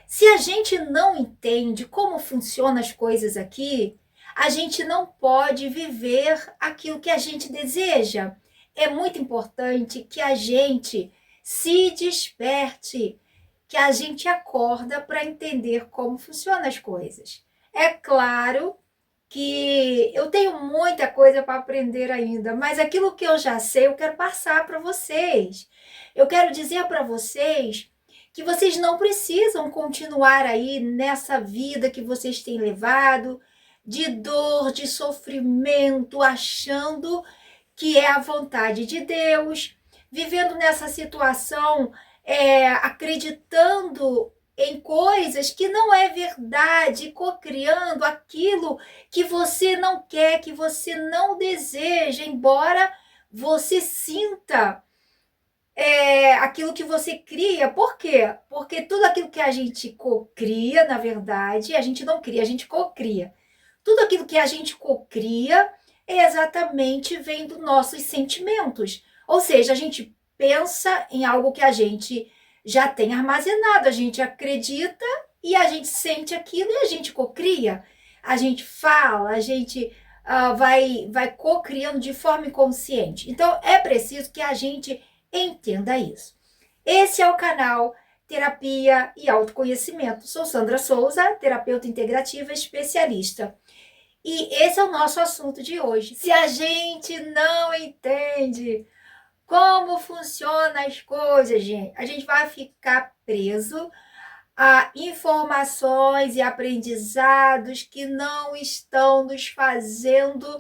Se a gente não entende como funcionam as coisas aqui, a gente não pode viver aquilo que a gente deseja. É muito importante que a gente se desperte, que a gente acorda para entender como funcionam as coisas. É claro que eu tenho muita coisa para aprender ainda, mas aquilo que eu já sei, eu quero passar para vocês. Eu quero dizer para vocês que vocês não precisam continuar aí nessa vida que vocês têm levado, de dor, de sofrimento, achando que é a vontade de Deus, vivendo nessa situação, acreditando em coisas que não é verdade, cocriando aquilo que você não quer, que você não deseja, embora você sinta aquilo que você cria. Por quê? Porque tudo aquilo que a gente cocria, na verdade, a gente não cria, a gente cocria. Tudo aquilo que a gente cocria é exatamente vem dos nossos sentimentos. Ou seja, a gente pensa em algo que a gente já tem armazenado, a gente acredita e a gente sente aquilo e a gente cocria. A gente fala, a gente vai cocriando de forma inconsciente. Então, é preciso que a gente entenda isso. Esse é o canal Terapia e Autoconhecimento. Sou Sandra Souza, terapeuta integrativa especialista. E esse é o nosso assunto de hoje. Se a gente não entende como funcionam as coisas, gente, a gente vai ficar preso a informações e aprendizados que não estão nos fazendo,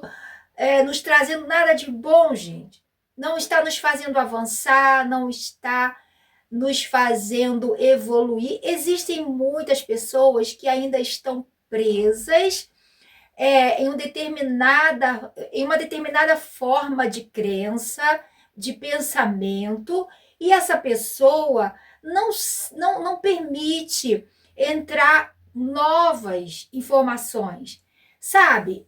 nos trazendo nada de bom, gente. Não está nos fazendo avançar, não está nos fazendo evoluir. Existem muitas pessoas que ainda estão presas em uma determinada forma de crença, de pensamento, e essa pessoa não permite entrar novas informações. Sabe?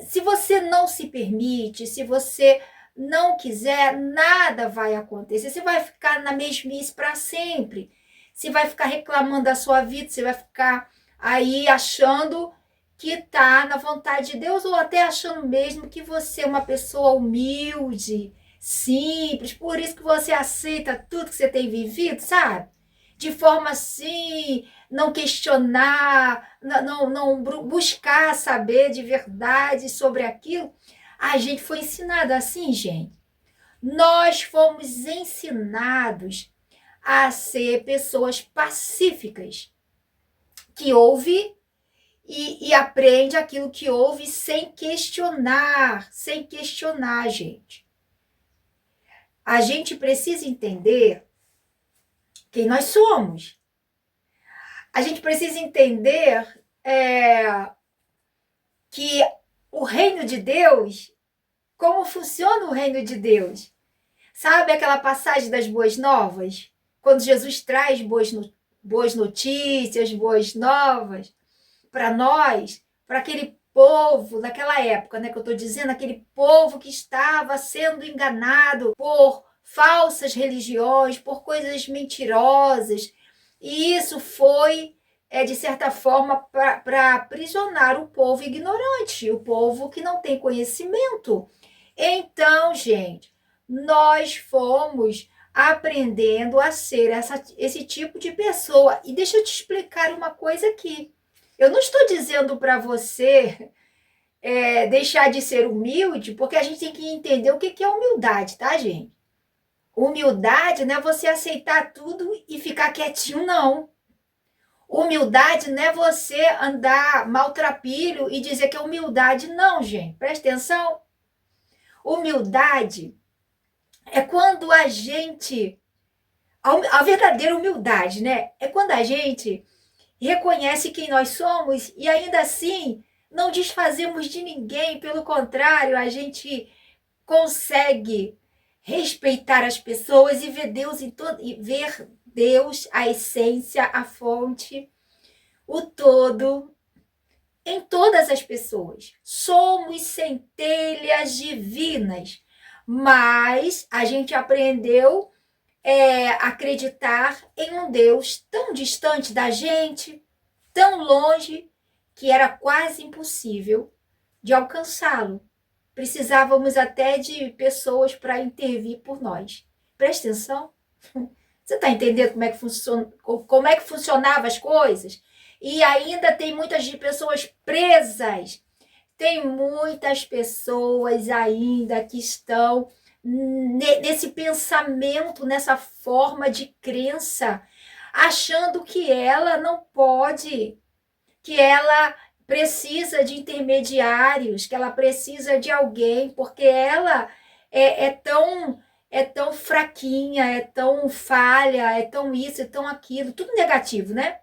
Se você não se permite, se você não quiser, nada vai acontecer. Você vai ficar na mesmice para sempre. Você vai ficar reclamando da sua vida, você vai ficar aí achando que está na vontade de Deus, ou até achando mesmo que você é uma pessoa humilde, simples, por isso que você aceita tudo que você tem vivido, sabe? De forma assim, não questionar, não buscar saber de verdade sobre aquilo. A gente foi ensinado assim, gente. Nós fomos ensinados a ser pessoas pacíficas, que ouvem e aprende aquilo que ouve sem questionar, gente. A gente precisa entender quem nós somos. A gente precisa entender que o reino de Deus, como funciona o reino de Deus. Sabe aquela passagem das boas novas? Quando Jesus traz boas notícias, boas novas para nós, para aquele povo naquela época, né, que eu estou dizendo, aquele povo que estava sendo enganado por falsas religiões, por coisas mentirosas. E isso foi, de certa forma, para aprisionar o povo ignorante, o povo que não tem conhecimento. Então, gente, nós fomos aprendendo a ser esse tipo de pessoa. E deixa eu te explicar uma coisa aqui. Eu não estou dizendo para você deixar de ser humilde, porque a gente tem que entender o que é humildade, tá, gente? Humildade não é você aceitar tudo e ficar quietinho, não. Humildade não é você andar maltrapilho e dizer que é humildade, não, gente. Presta atenção. Humildade é quando a gente. A verdadeira humildade, né? É quando a gente reconhece quem nós somos e ainda assim não desfazemos de ninguém, pelo contrário, a gente consegue respeitar as pessoas e ver Deus e ver Deus, a essência, a fonte, o todo em todas as pessoas. Somos centelhas divinas, mas a gente aprendeu acreditar em um Deus tão distante da gente, tão longe, que era quase impossível de alcançá-lo. Precisávamos até de pessoas para intervir por nós. Presta atenção. Você está entendendo como é que funcionavam as coisas? E ainda tem muitas pessoas presas. Tem muitas pessoas ainda que estão nesse pensamento, nessa forma de crença, achando que ela não pode, que ela precisa de intermediários, que ela precisa de alguém, porque ela é tão fraquinha, é tão falha, é tão isso, é tão aquilo, tudo negativo, né?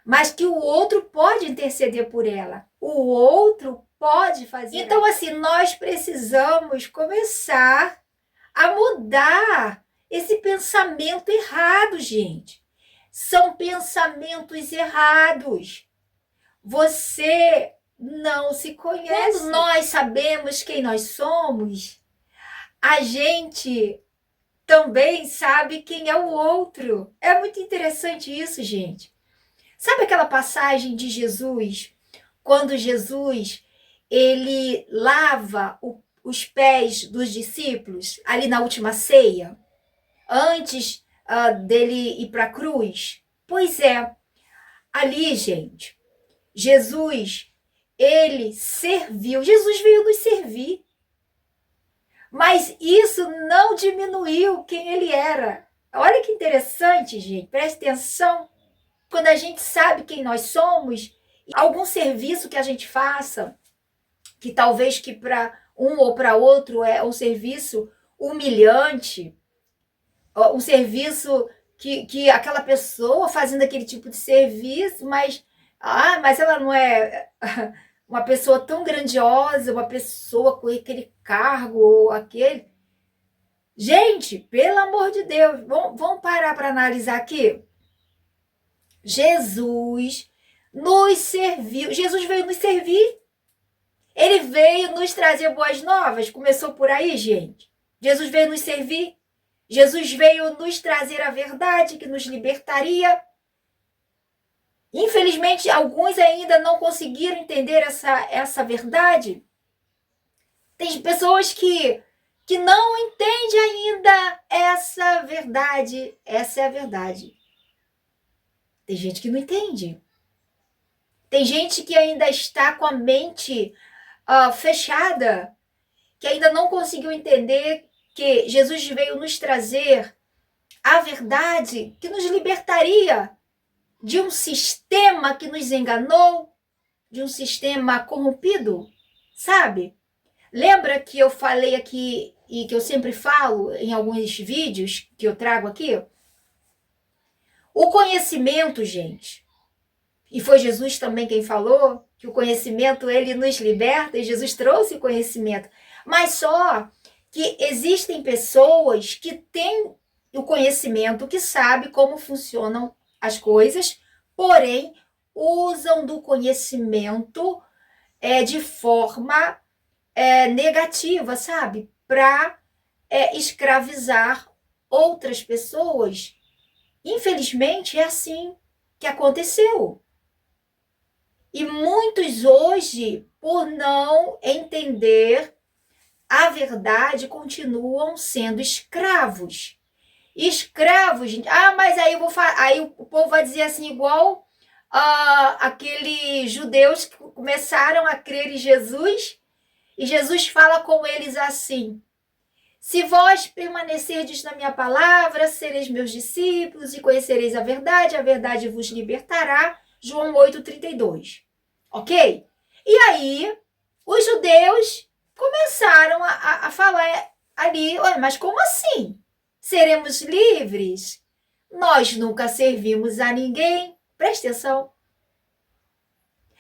Mas que o outro pode interceder por ela. O outro pode fazer. Então, assim, nós precisamos começar a mudar esse pensamento errado, gente. São pensamentos errados. Você não se conhece. Quando nós sabemos quem nós somos, a gente também sabe quem é o outro. É muito interessante isso, gente. Sabe aquela passagem de Jesus, quando Jesus ele lava os pés dos discípulos ali na última ceia, antes dele ir para a cruz? Pois é, ali, gente, Jesus, ele serviu, Jesus veio nos servir, mas isso não diminuiu quem ele era. Olha que interessante, gente, preste atenção. Quando a gente sabe quem nós somos, algum serviço que a gente faça, que talvez que para um ou para outro é um serviço humilhante, um serviço que aquela pessoa fazendo aquele tipo de serviço, mas ela não é uma pessoa tão grandiosa, uma pessoa com aquele cargo ou aquele. Gente, pelo amor de Deus, vamos parar para analisar aqui. Jesus nos serviu, Jesus veio nos servir. Ele veio nos trazer boas novas. Começou por aí, gente. Jesus veio nos servir. Jesus veio nos trazer a verdade que nos libertaria. Infelizmente, alguns ainda não conseguiram entender essa verdade. Tem pessoas que não entendem ainda essa verdade. Essa é a verdade. Tem gente que não entende. Tem gente que ainda está com a mente fechada, que ainda não conseguiu entender que Jesus veio nos trazer a verdade que nos libertaria de um sistema que nos enganou, de um sistema corrompido, sabe? Lembra que eu falei aqui e que eu sempre falo em alguns vídeos que eu trago aqui? O conhecimento, gente, e foi Jesus também quem falou que o conhecimento ele nos liberta, e Jesus trouxe o conhecimento. Mas só que existem pessoas que têm o conhecimento, que sabem como funcionam as coisas, porém usam do conhecimento de forma negativa, sabe? Para escravizar outras pessoas. Infelizmente, é assim que aconteceu. E muitos hoje, por não entender a verdade, continuam sendo escravos. Escravos, gente. Mas aí aí o povo vai dizer assim, igual aqueles judeus que começaram a crer em Jesus, e Jesus fala com eles assim: se vós permanecerdes na minha palavra, sereis meus discípulos e conhecereis a verdade vos libertará. João 8,32. Ok? E aí, os judeus começaram a falar ali, mas como assim? Seremos livres? Nós nunca servimos a ninguém. Preste atenção.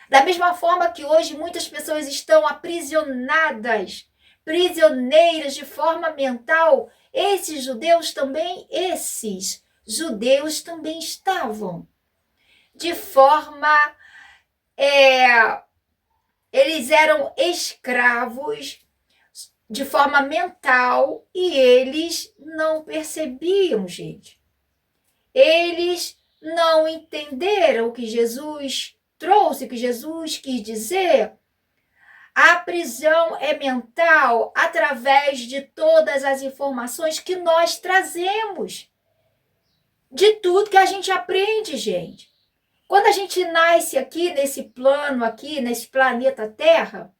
Da mesma forma que hoje muitas pessoas estão aprisionadas, prisioneiras de forma mental, esses judeus também estavam de forma eles eram escravos de forma mental e eles não percebiam, gente. Eles não entenderam o que Jesus trouxe, o que Jesus quis dizer. A prisão é mental através de todas as informações que nós trazemos, de tudo que a gente aprende, gente. Quando a gente nasce aqui, nesse plano aqui, nesse planeta Terra,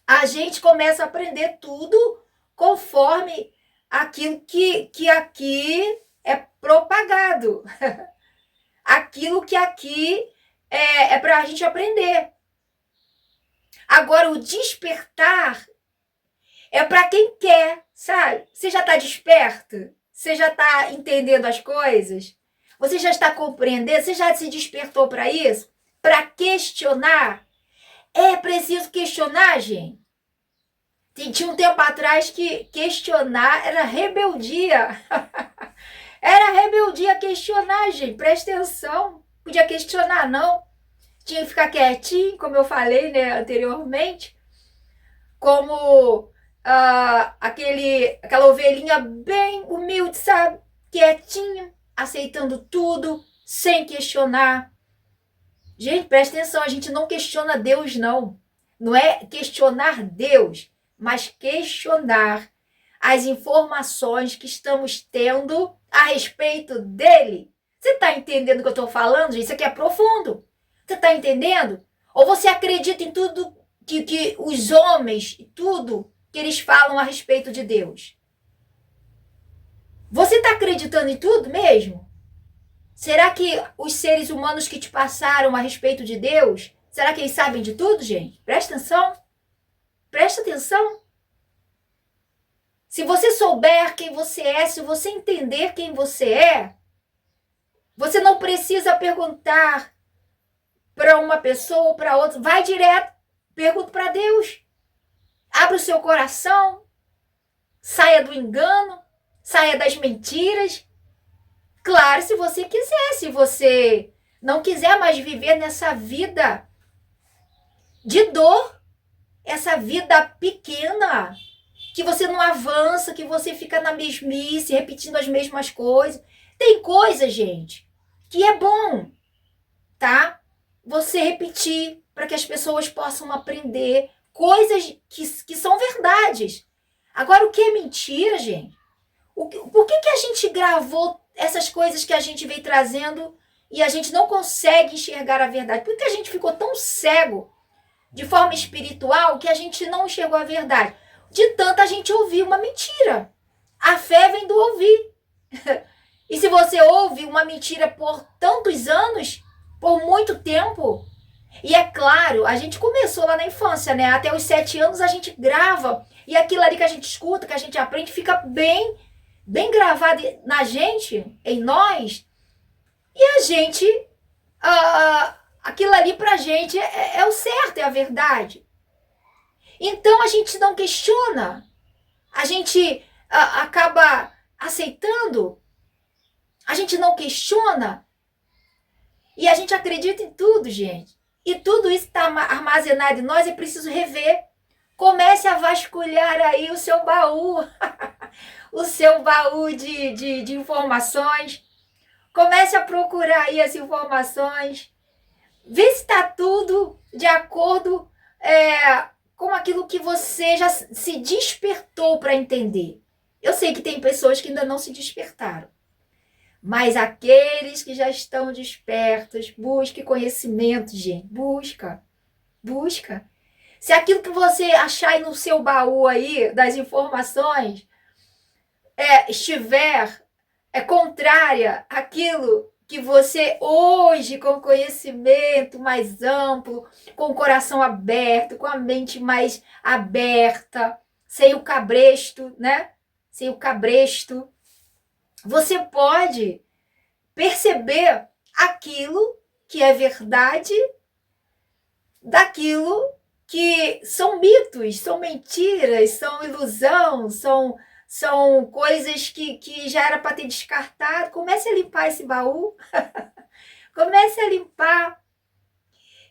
a gente começa a aprender tudo conforme aquilo que aqui é propagado. Aquilo que aqui é para a gente aprender. Agora, o despertar é para quem quer, sabe? Você já está desperto? Você já está entendendo as coisas? Você já está compreendendo? Você já se despertou para isso? Para questionar? É preciso questionar, gente. Tinha um tempo atrás que questionar era rebeldia. Era rebeldia questionar, gente. Presta atenção. Podia questionar, não. Tinha que ficar quietinho, como eu falei, né, anteriormente. Como aquela ovelhinha bem humilde, sabe? Quietinha, aceitando tudo, sem questionar. Gente, presta atenção, a gente não questiona Deus, não. Não é questionar Deus, mas questionar as informações que estamos tendo a respeito dele. Você está entendendo o que eu estou falando, gente? Isso aqui é profundo. Você está entendendo? Ou você acredita em tudo que os homens, tudo que eles falam a respeito de Deus? Você está acreditando em tudo mesmo? Será que os seres humanos que te passaram a respeito de Deus, será que eles sabem de tudo, gente? Presta atenção. Presta atenção. Se você souber quem você é, se você entender quem você é, você não precisa perguntar para uma pessoa ou para outra. Vai direto, pergunta para Deus. Abre o seu coração, saia do engano, saia das mentiras. Claro, se você quiser, se você não quiser mais viver nessa vida de dor, essa vida pequena, que você não avança, que você fica na mesmice, repetindo as mesmas coisas. Tem coisa, gente, que é bom, tá? Você repetir para que as pessoas possam aprender coisas que são verdades. Agora, o que é mentira, gente? Por que a gente gravou essas coisas que a gente veio trazendo e a gente não consegue enxergar a verdade? Por que a gente ficou tão cego de forma espiritual que a gente não enxergou a verdade? De tanta gente ouvir uma mentira. A fé vem do ouvir. E se você ouve uma mentira por tantos anos, por muito tempo, e é claro, a gente começou lá na infância, né? Até os 7 anos a gente grava, e aquilo ali que a gente escuta, que a gente aprende, fica bem gravado na gente, em nós, e a gente, aquilo ali pra gente é o certo, é a verdade. Então a gente não questiona, a gente acaba aceitando, a gente não questiona, e a gente acredita em tudo, gente. E tudo isso está armazenado em nós, é preciso rever. Comece a vasculhar aí o seu baú, o seu baú de informações. Comece a procurar aí as informações. Vê se está tudo de acordo com aquilo que você já se despertou para entender. Eu sei que tem pessoas que ainda não se despertaram. Mas aqueles que já estão despertos, busque conhecimento, gente. Busca. Se aquilo que você achar aí no seu baú aí, das informações, estiver contrária àquilo que você hoje, com conhecimento mais amplo, com o coração aberto, com a mente mais aberta, sem o cabresto, né? Sem o cabresto, você pode perceber aquilo que é verdade daquilo que são mitos, são mentiras, são ilusão, são coisas que já era para ter descartado. Comece a limpar esse baú. Comece a limpar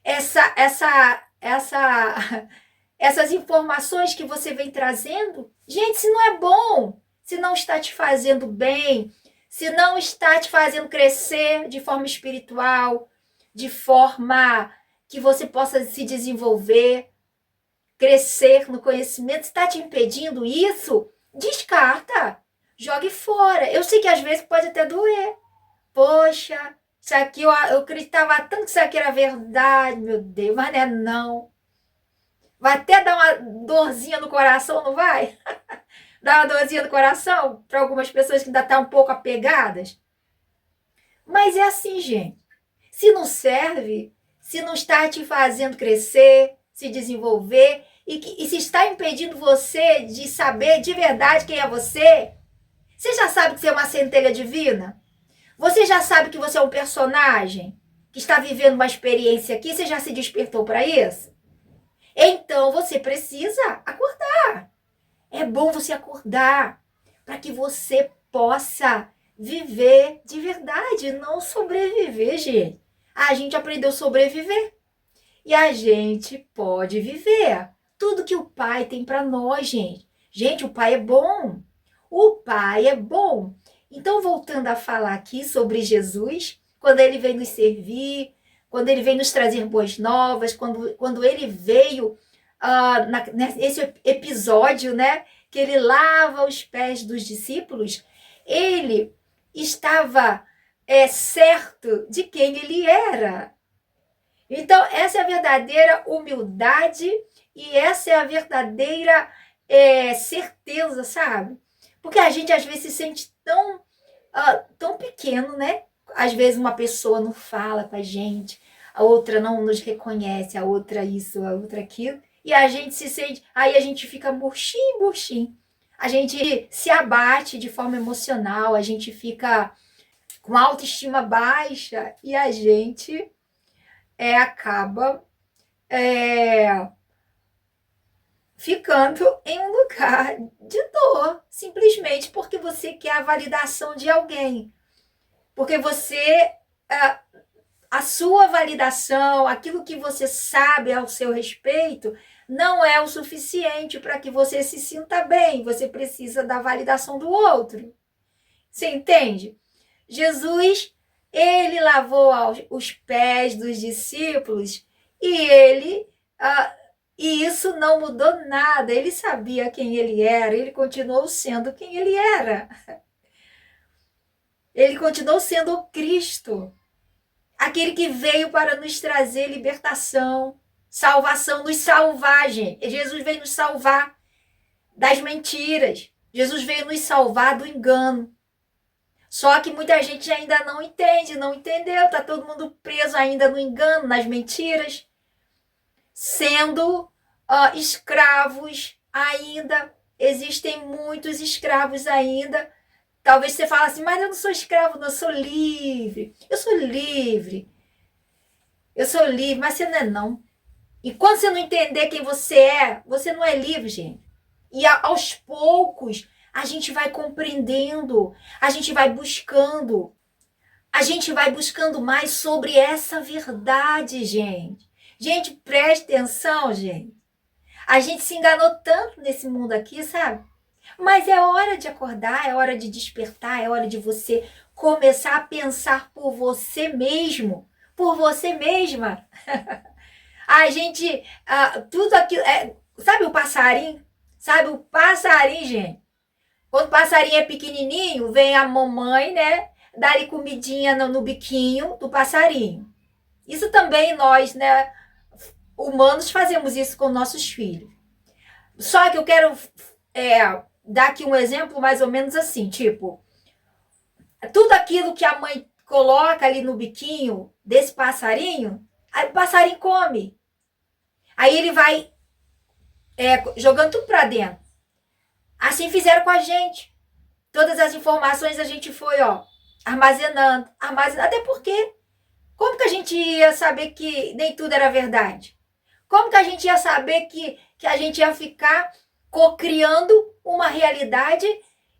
essa essas informações que você vem trazendo, gente, se não é bom, se não está te fazendo bem, se não está te fazendo crescer de forma espiritual, de forma que você possa se desenvolver, crescer no conhecimento, está te impedindo isso, descarta, jogue fora. Eu sei que às vezes pode até doer. Poxa, isso aqui eu acreditava tanto que isso aqui era verdade, meu Deus, mas não é não. Vai até dar uma dorzinha no coração, não vai? Dá uma dorzinha no coração para algumas pessoas que ainda estão um pouco apegadas. Mas é assim, gente. Se não serve, se não está te fazendo crescer, se desenvolver, e se está impedindo você de saber de verdade quem é você, você já sabe que você é uma centelha divina? Você já sabe que você é um personagem que está vivendo uma experiência aqui? Você já se despertou para isso? Então você precisa acordar. É bom você acordar para que você possa viver de verdade, não sobreviver, gente. A gente aprendeu a sobreviver e a gente pode viver tudo que o Pai tem para nós, gente. Gente, o Pai é bom. O Pai é bom. Então, voltando a falar aqui sobre Jesus, quando ele vem nos servir, quando ele vem nos trazer boas novas, quando ele veio nesse episódio, né, que ele lava os pés dos discípulos, ele estava certo de quem ele era. Então, essa é a verdadeira humildade e essa é a verdadeira certeza, sabe? Porque a gente às vezes se sente tão pequeno, né? Às vezes uma pessoa não fala com a gente, a outra não nos reconhece, a outra isso, a outra aquilo, e a gente se sente, aí a gente fica murchinho, murchinho. A gente se abate de forma emocional, a gente fica com autoestima baixa e a gente acaba ficando em um lugar de dor, simplesmente porque você quer a validação de alguém. Porque você, a sua validação, aquilo que você sabe ao seu respeito, não é o suficiente para que você se sinta bem. Você precisa da validação do outro. Você entende? Jesus, ele lavou os pés dos discípulos e e isso não mudou nada. Ele sabia quem ele era, ele continuou sendo quem ele era. Ele continuou sendo o Cristo, aquele que veio para nos trazer libertação, salvação, nos salvar, gente. Jesus veio nos salvar das mentiras. Jesus veio nos salvar do engano. Só que muita gente ainda não entende, não entendeu. Está todo mundo preso ainda no engano, nas mentiras, sendo escravos ainda. Existem muitos escravos ainda. Talvez você fale assim, mas eu não sou escravo, não, eu sou livre. Eu sou livre. Eu sou livre, mas você não é não. E quando você não entender quem você não é livre, gente. E aos poucos, a gente vai compreendendo, a gente vai buscando mais sobre essa verdade, gente. Gente, preste atenção, gente. A gente se enganou tanto nesse mundo aqui, sabe? Mas é hora de acordar, é hora de despertar, é hora de você começar a pensar por você mesmo, por você mesma. A gente, tudo aquilo, sabe o passarinho? Sabe o passarinho, gente? Quando o passarinho é pequenininho, vem a mamãe, né? Dá-lhe comidinha no biquinho do passarinho. Isso também nós, né, humanos, fazemos isso com nossos filhos. Só que eu quero dar aqui um exemplo mais ou menos assim, tipo, tudo aquilo que a mãe coloca ali no biquinho desse passarinho, aí o passarinho come. Aí ele vai jogando tudo para dentro. Assim fizeram com a gente. Todas as informações a gente foi, armazenando. Até porque, como que a gente ia saber que nem tudo era verdade? Como que a gente ia saber que a gente ia ficar cocriando uma realidade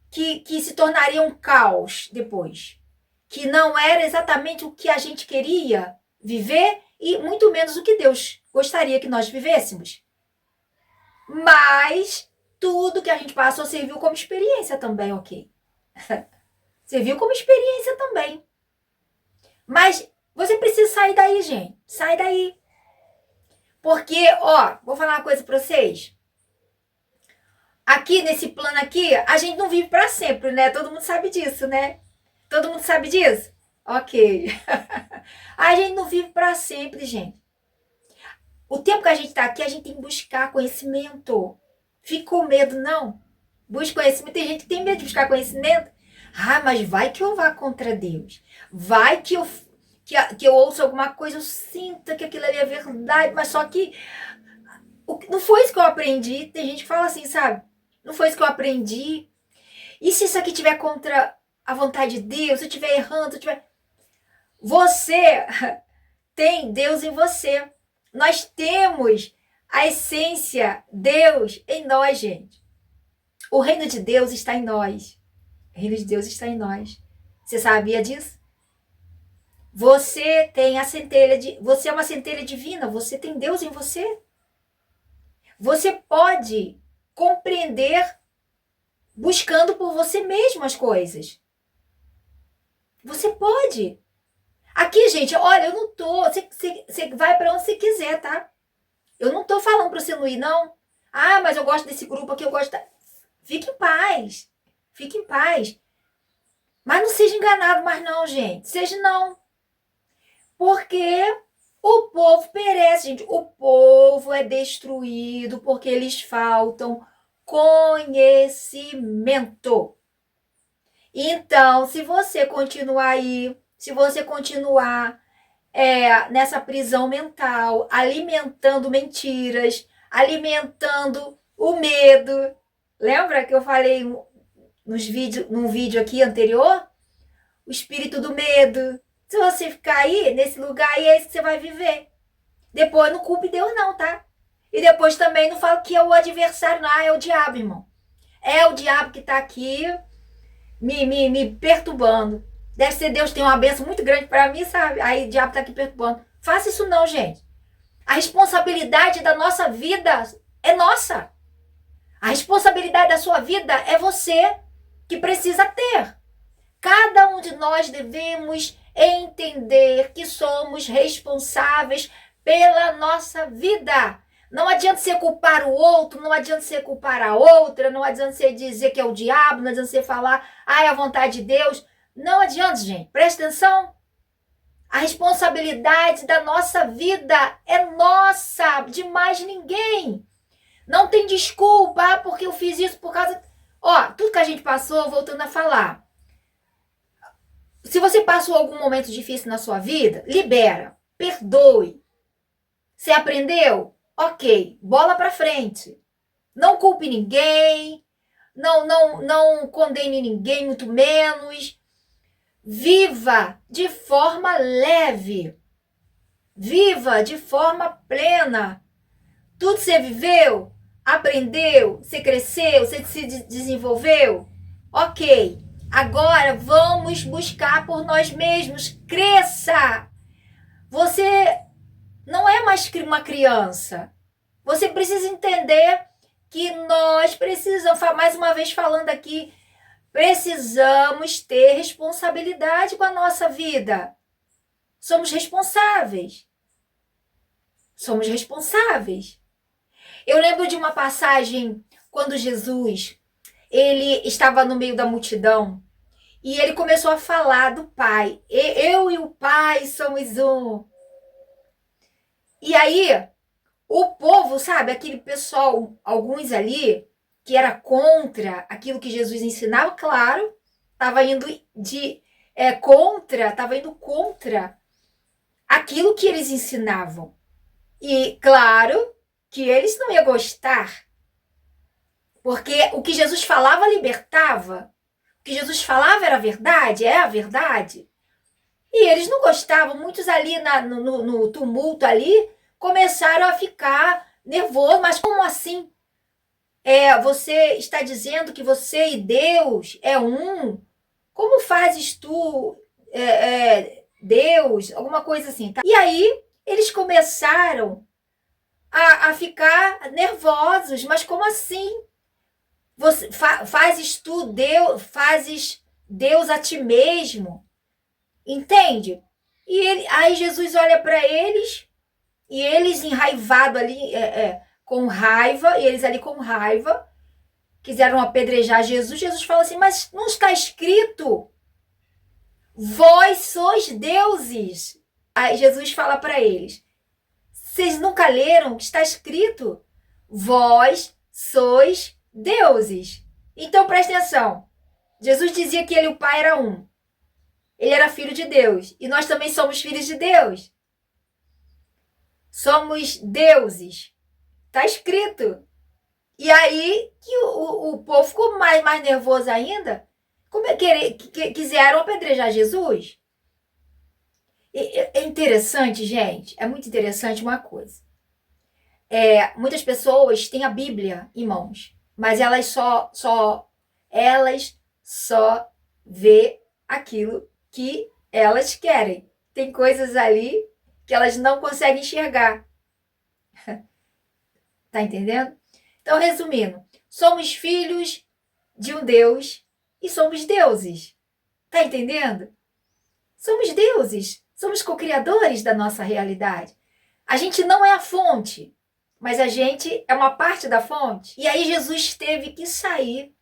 que se tornaria um caos depois? Que não era exatamente o que a gente queria viver e muito menos o que Deus gostaria que nós vivêssemos. Mas tudo que a gente passou serviu como experiência também, ok? Serviu como experiência também. Mas você precisa sair daí, gente. Sai daí. Porque, ó, vou falar uma coisa pra vocês. Aqui, nesse plano aqui, a gente não vive pra sempre, né? Todo mundo sabe disso, né? Todo mundo sabe disso? Ok. A gente não vive pra sempre, gente. O tempo que a gente tá aqui, a gente tem que buscar conhecimento. Fica com medo, não. Busca conhecimento. Tem gente que tem medo de buscar conhecimento. Ah, mas vai que eu vá contra Deus. Vai que eu ouço alguma coisa, eu sinta que aquilo ali é verdade, mas só que não foi isso que eu aprendi. Tem gente que fala assim, sabe? Não foi isso que eu aprendi. E se isso aqui tiver contra a vontade de Deus, se eu estiver errando, se eu tiver... Você tem Deus em você. Nós temos a essência, Deus em nós, gente. O reino de Deus está em nós. O reino de Deus está em nós. Você sabia disso? Você tem a centelha você é uma centelha divina, você tem Deus em você. Você pode compreender buscando por você mesmo as coisas. Você pode. Aqui, gente, olha, eu não tô. Você vai para onde você quiser, tá? Eu não tô falando para você não ir, não. Ah, mas eu gosto desse grupo aqui, eu gosto. Fique em paz. Fique em paz. Mas não seja enganado mais, não, gente. Seja não. Porque o povo perece, gente. O povo é destruído porque eles faltam conhecimento. Então, se você continuar aí, se você continuar nessa prisão mental, alimentando mentiras, alimentando o medo. Lembra que eu falei num vídeo aqui anterior? O espírito do medo. Se você ficar aí, nesse lugar aí, é isso que você vai viver. Depois não culpe Deus não, tá? E depois também não fala que é o adversário, não, é o diabo, irmão. É o diabo que tá aqui me perturbando. Deve ser Deus tem uma bênção muito grande para mim, sabe? Aí o diabo tá aqui perturbando. Faça isso não, gente. A responsabilidade da nossa vida é nossa. A responsabilidade da sua vida é você que precisa ter. Cada um de nós devemos entender que somos responsáveis pela nossa vida. Não adianta você culpar o outro, não adianta você culpar a outra, não adianta você dizer que é o diabo, não adianta você falar, é a vontade de Deus. Não adianta, gente. Presta atenção. A responsabilidade da nossa vida é nossa, de mais ninguém. Não tem desculpa, porque eu fiz isso por causa... Ó, tudo que a gente passou, voltando a falar. Se você passou algum momento difícil na sua vida, libera, perdoe. Você aprendeu? Ok, bola pra frente. Não culpe ninguém, não condene ninguém, muito menos. Viva de forma leve. Viva de forma plena. Tudo que você viveu, aprendeu, você cresceu, você se desenvolveu. Ok, agora vamos buscar por nós mesmos. Cresça. Você não é mais uma criança. Você precisa entender que nós precisamos, mais uma vez falando aqui, precisamos ter responsabilidade com a nossa vida. Somos responsáveis. Somos responsáveis. Eu lembro de uma passagem quando Jesus, ele estava no meio da multidão e ele começou a falar do Pai. Eu e o Pai somos um. E aí, o povo, sabe, aquele pessoal, alguns ali, que era contra aquilo que Jesus ensinava, claro, estava indo contra aquilo que eles ensinavam. E, claro, que eles não iam gostar. Porque o que Jesus falava libertava. O que Jesus falava era verdade, é a verdade. E eles não gostavam. Muitos ali no tumulto ali começaram a ficar nervosos. Mas como assim? Você está dizendo que você e Deus é um? Como fazes tu, Deus? Alguma coisa assim, tá? E aí eles começaram a ficar nervosos. Mas como assim? Você fazes Deus a ti mesmo, entende? Aí Jesus olha para eles, e eles enraivados ali, com raiva, e eles ali com raiva, quiseram apedrejar Jesus. Jesus fala assim, mas não está escrito, vós sois deuses. Aí Jesus fala para eles, vocês nunca leram que está escrito, vós sois deuses. Então presta atenção, Jesus dizia que ele e o Pai era um. Ele era filho de Deus. E nós também somos filhos de Deus. Somos deuses. Está escrito. E aí que o povo ficou mais nervoso ainda. Quiseram apedrejar Jesus. É interessante, gente. É muito interessante uma coisa. Muitas pessoas têm a Bíblia em mãos. Mas elas só vê aquilo que elas querem. Tem coisas ali que elas não conseguem enxergar. Tá entendendo? Então, resumindo, somos filhos de um Deus e somos deuses. Tá entendendo? Somos deuses, somos co-criadores da nossa realidade. A gente não é a fonte, mas a gente é uma parte da fonte. E aí Jesus teve que sair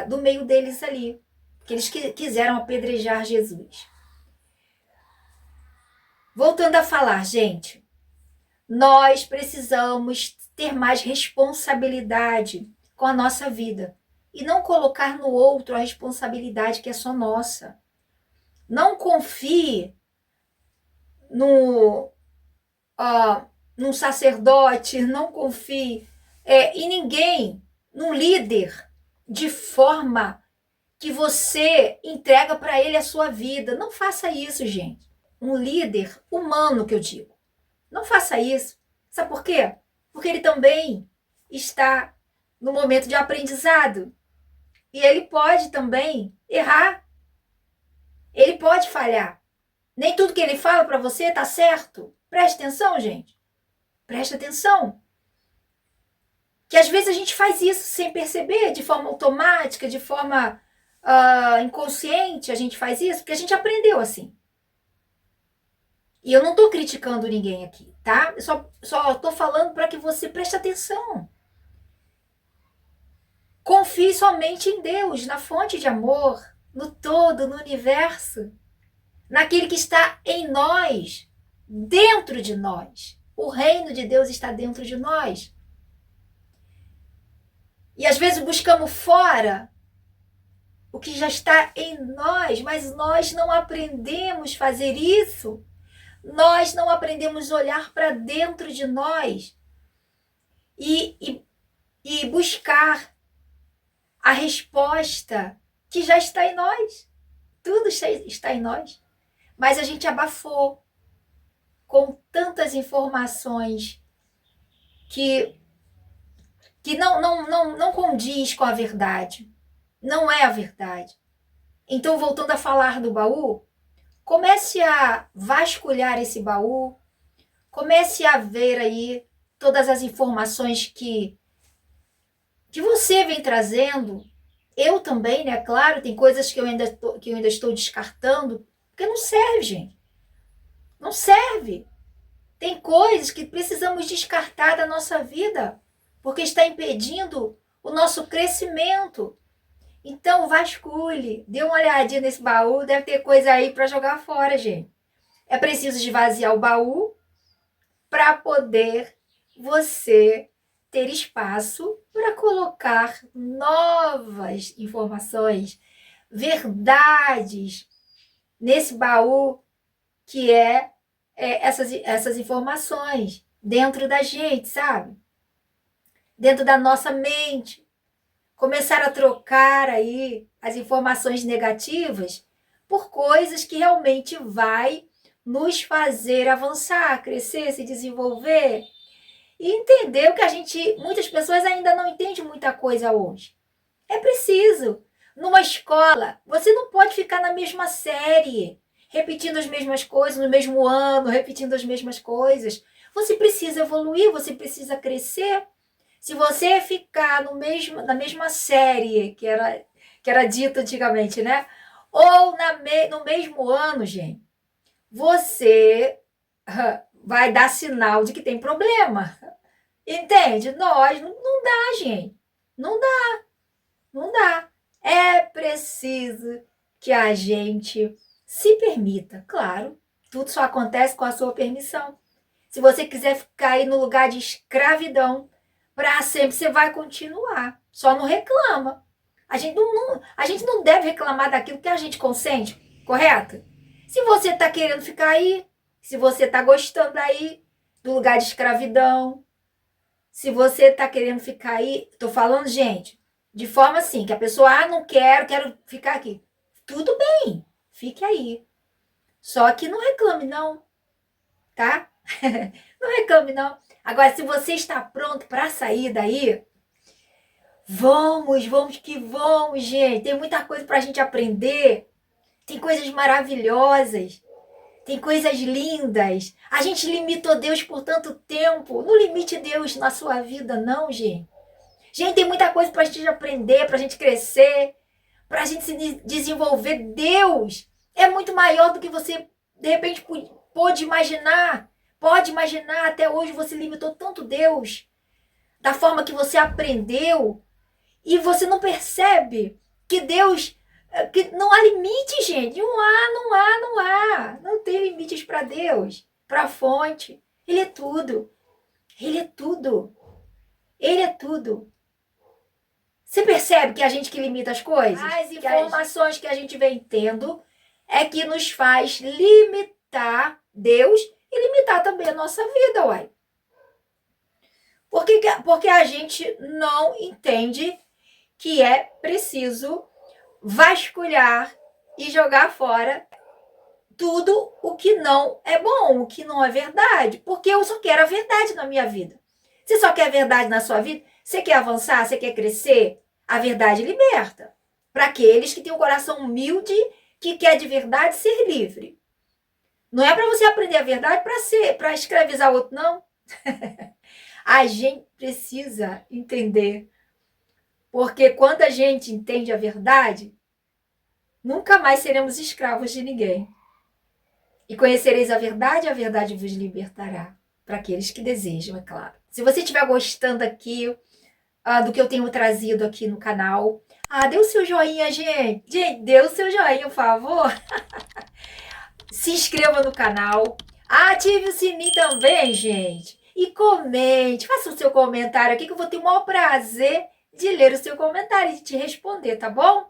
do meio deles ali, que eles quiseram apedrejar Jesus. Voltando a falar, gente, nós precisamos ter mais responsabilidade com a nossa vida e não colocar no outro a responsabilidade que é só nossa. Não confie num sacerdote, não confie em ninguém, num líder, de forma que você entrega para ele a sua vida. Não faça isso, gente. Um líder humano, que eu digo. Não faça isso. Sabe por quê? Porque ele também está no momento de aprendizado. E ele pode também errar. Ele pode falhar. Nem tudo que ele fala para você está certo. Preste atenção, gente. Preste atenção. Que às vezes a gente faz isso sem perceber, de forma automática, de forma inconsciente, a gente faz isso, porque a gente aprendeu assim. E eu não estou criticando ninguém aqui, tá? Eu só estou falando para que você preste atenção. Confie somente em Deus, na fonte de amor, no todo, no universo, naquele que está em nós, dentro de nós. O reino de Deus está dentro de nós. E às vezes buscamos fora o que já está em nós, mas nós não aprendemos a fazer isso. Nós não aprendemos a olhar para dentro de nós e buscar a resposta que já está em nós. Tudo está em nós. Mas a gente abafou com tantas informações que não condiz com a verdade. Não é a verdade. Então, voltando a falar do baú, comece a vasculhar esse baú, comece a ver aí todas as informações que você vem trazendo. Eu também, né? Claro, tem coisas que eu ainda estou descartando, porque não serve, gente. Não serve. Tem coisas que precisamos descartar da nossa vida, porque está impedindo o nosso crescimento. Então, vasculhe, dê uma olhadinha nesse baú, deve ter coisa aí para jogar fora, gente. É preciso esvaziar o baú para poder você ter espaço para colocar novas informações, verdades nesse baú que essas informações dentro da gente, sabe? Dentro da nossa mente. Começar a trocar aí as informações negativas por coisas que realmente vai nos fazer avançar, crescer, se desenvolver e entender o que muitas pessoas ainda não entendem muita coisa hoje. É preciso. Numa escola, você não pode ficar na mesma série, repetindo as mesmas coisas no mesmo ano, repetindo as mesmas coisas. Você precisa evoluir, você precisa crescer. Se você ficar na mesma série que era dito antigamente, né? Ou no mesmo ano, gente, você vai dar sinal de que tem problema. Entende? Nós não dá, gente. Não dá, não dá. É preciso que a gente se permita. Claro, tudo só acontece com a sua permissão. Se você quiser ficar aí no lugar de escravidão, para sempre você vai continuar. Só não reclama. A gente não deve reclamar daquilo que a gente consente, correto? Se você está querendo ficar aí, se você está gostando aí do lugar de escravidão, se você está querendo ficar aí, estou falando, gente, de forma assim, que a pessoa, não quero ficar aqui. Tudo bem, fique aí. Só que não reclame não, tá? Não reclame não. Agora, se você está pronto para sair daí, vamos que vamos, gente. Tem muita coisa para a gente aprender. Tem coisas maravilhosas. Tem coisas lindas. A gente limitou Deus por tanto tempo. Não limite Deus na sua vida, não, gente. Gente, tem muita coisa para a gente aprender, para a gente crescer, para a gente se desenvolver. Deus é muito maior do que você, de repente, pôde imaginar. Pode imaginar, até hoje você limitou tanto Deus, da forma que você aprendeu, e você não percebe que Deus, que não há limite, gente. Não tem limites para Deus, para a fonte. Ele é tudo. Ele é tudo. Ele é tudo. Você percebe que é a gente que limita as coisas? As informações que a gente vem tendo é que nos faz limitar Deus e limitar também a nossa vida, uai. Porque a gente não entende que é preciso vasculhar e jogar fora tudo o que não é bom, o que não é verdade. Porque eu só quero a verdade na minha vida. Você só quer a verdade na sua vida? Você quer avançar? Você quer crescer? A verdade liberta. Para aqueles que têm um coração humilde, que quer de verdade ser livre. Não é para você aprender a verdade para escravizar o outro, não. A gente precisa entender. Porque quando a gente entende a verdade, nunca mais seremos escravos de ninguém. E conhecereis a verdade vos libertará. Para aqueles que desejam, é claro. Se você estiver gostando aqui do que eu tenho trazido aqui no canal, dê o seu joinha, gente. Gente, dê o seu joinha, por favor. Se inscreva no canal. Ative o sininho também, gente. E comente. Faça o seu comentário aqui que eu vou ter o maior prazer de ler o seu comentário e de te responder, tá bom?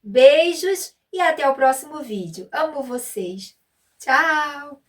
Beijos e até o próximo vídeo. Amo vocês. Tchau!